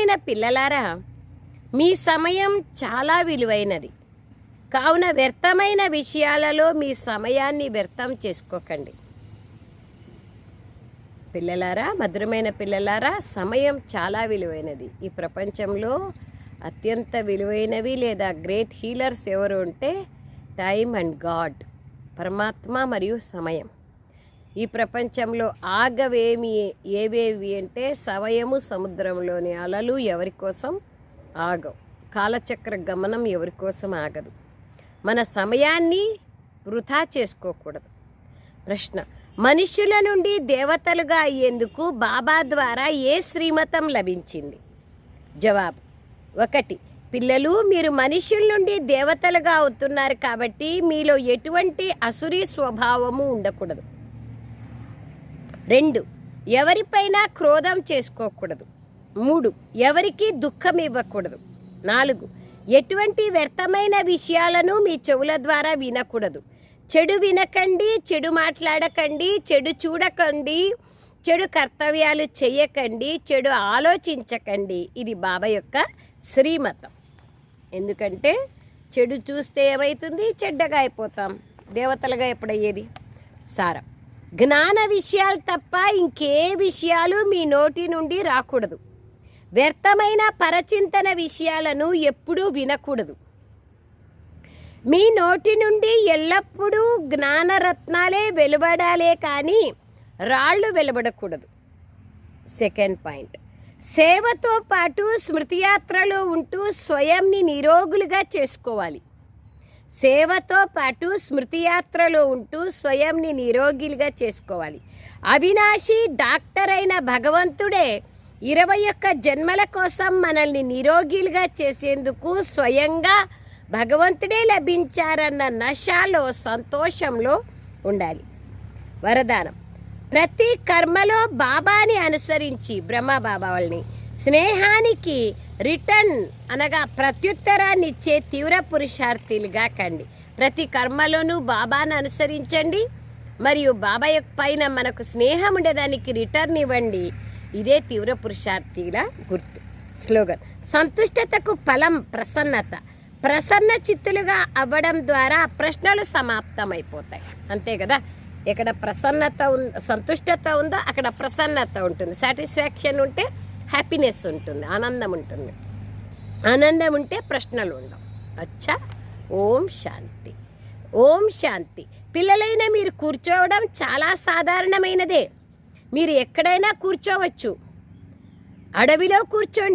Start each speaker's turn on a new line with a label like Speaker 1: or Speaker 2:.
Speaker 1: మధురమైన పిల్లలారా, మీ సమయం చాలా విలువైనది. కావున వ్యర్థమైన విషయాలలో మీ సమయాన్ని వ్యర్థం చేసుకోకండి. పిల్లలారా, మధురమైన పిల్లలారా, సమయం చాలా విలువైనది. ఈ ప్రపంచంలో అత్యంత విలువైనవి లేదా గ్రేట్ హీలర్స్ ఎవరు అంటే టైమ్ అండ్ గాడ్, పరమాత్మ మరియు సమయం. ఈ ప్రపంచంలో ఆగవేమి ఏవేవి అంటే సమయము సముద్రంలోని అలలు ఎవరి కోసం ఆగవు, కాలచక్ర గమనం ఎవరి కోసం ఆగదు. మన సమయాన్ని వృధా చేసుకోకూడదు. ప్రశ్న: మనుష్యుల నుండి దేవతలుగా అయ్యేందుకు బాబా ద్వారా ఏ శ్రీమతం లభించింది? జవాబు: 1. పిల్లలు, మీరు మనుష్యుల నుండి దేవతలుగా అవుతున్నారు కాబట్టి మీలో ఎటువంటి అసురీ స్వభావము ఉండకూడదు. 2. ఎవరిపైనా క్రోధం చేసుకోకూడదు. 3. ఎవరికి దుఃఖం ఇవ్వకూడదు. 4. ఎటువంటి వ్యర్థమైన విషయాలను మీ చెవుల ద్వారా వినకూడదు. చెడు వినకండి, చెడు మాట్లాడకండి, చెడు చూడకండి, చెడు కర్తవ్యాలు చేయకండి, చెడు ఆలోచించకండి. ఇది బాబా యొక్క శ్రీమతం. ఎందుకంటే చెడు చూస్తే ఏమవుతుంది? చెడ్డగా అయిపోతాం. దేవతలుగా ఎప్పుడయ్యేది? సారం: జ్ఞాన విషయాలు తప్ప ఇంకే విషయాలు మీ నోటి నుండి రాకూడదు. వ్యర్థమైన పరచింతన విషయాలను ఎప్పుడూ వినకూడదు. మీ నోటి నుండి ఎల్లప్పుడూ జ్ఞానరత్నాలే వెలువడాలే కానీ రాళ్ళు వెలువడకూడదు. 2nd పాయింట్: సేవతో పాటు స్మృతియాత్రలో ఉంటూ స్వయంని నిరోగులుగా చేసుకోవాలి. సేవతో పాటు స్మృతియాత్రలో ఉంటూ స్వయంని నిరోగిలుగా చేసుకోవాలి. అవినాశి డాక్టర్ అయిన భగవంతుడే 21 జన్మల కోసం మనల్ని నిరోగిలుగా చేసేందుకు స్వయంగా భగవంతుడే లభించారన్న నశాలో, సంతోషంలో ఉండాలి. వరదానం: ప్రతి కర్మలో బాబాని అనుసరించి బ్రహ్మబాబా వాళ్ళని స్నేహానికి రిటర్న్ అనగా ప్రత్యుత్తరాన్ని ఇచ్చే తీవ్ర పురుషార్థులుగా కండి. ప్రతి కర్మలోనూ బాబాను అనుసరించండి మరియు బాబా యొక్క పైన మనకు స్నేహం ఉండేదానికి రిటర్న్ ఇవ్వండి. ఇదే తీవ్ర పురుషార్థిల గుర్తు. స్లోగన్: సంతుష్టతకు ఫలం ప్రసన్నత. ప్రసన్న చిత్తులుగా అవ్వడం ద్వారా ప్రశ్నలు సమాప్తమైపోతాయి. అంతే కదా? ఎక్కడ ప్రసన్నత సంతుష్టత ఉందో అక్కడ ప్రసన్నత ఉంటుంది. సాటిస్ఫాక్షన్ ఉంటే హ్యాపీనెస్ ఉంటుంది, ఆనందం ఉంటుంది. ఆనందం ఉంటే ప్రశ్నలు ఉండవు. అచ్చా. ఓం శాంతి. ఓం శాంతి. పిల్లలైన మీరు కూర్చోవడం చాలా సాధారణమైనదే. మీరు ఎక్కడైనా కూర్చోవచ్చు. అడవిలో కూర్చోండి,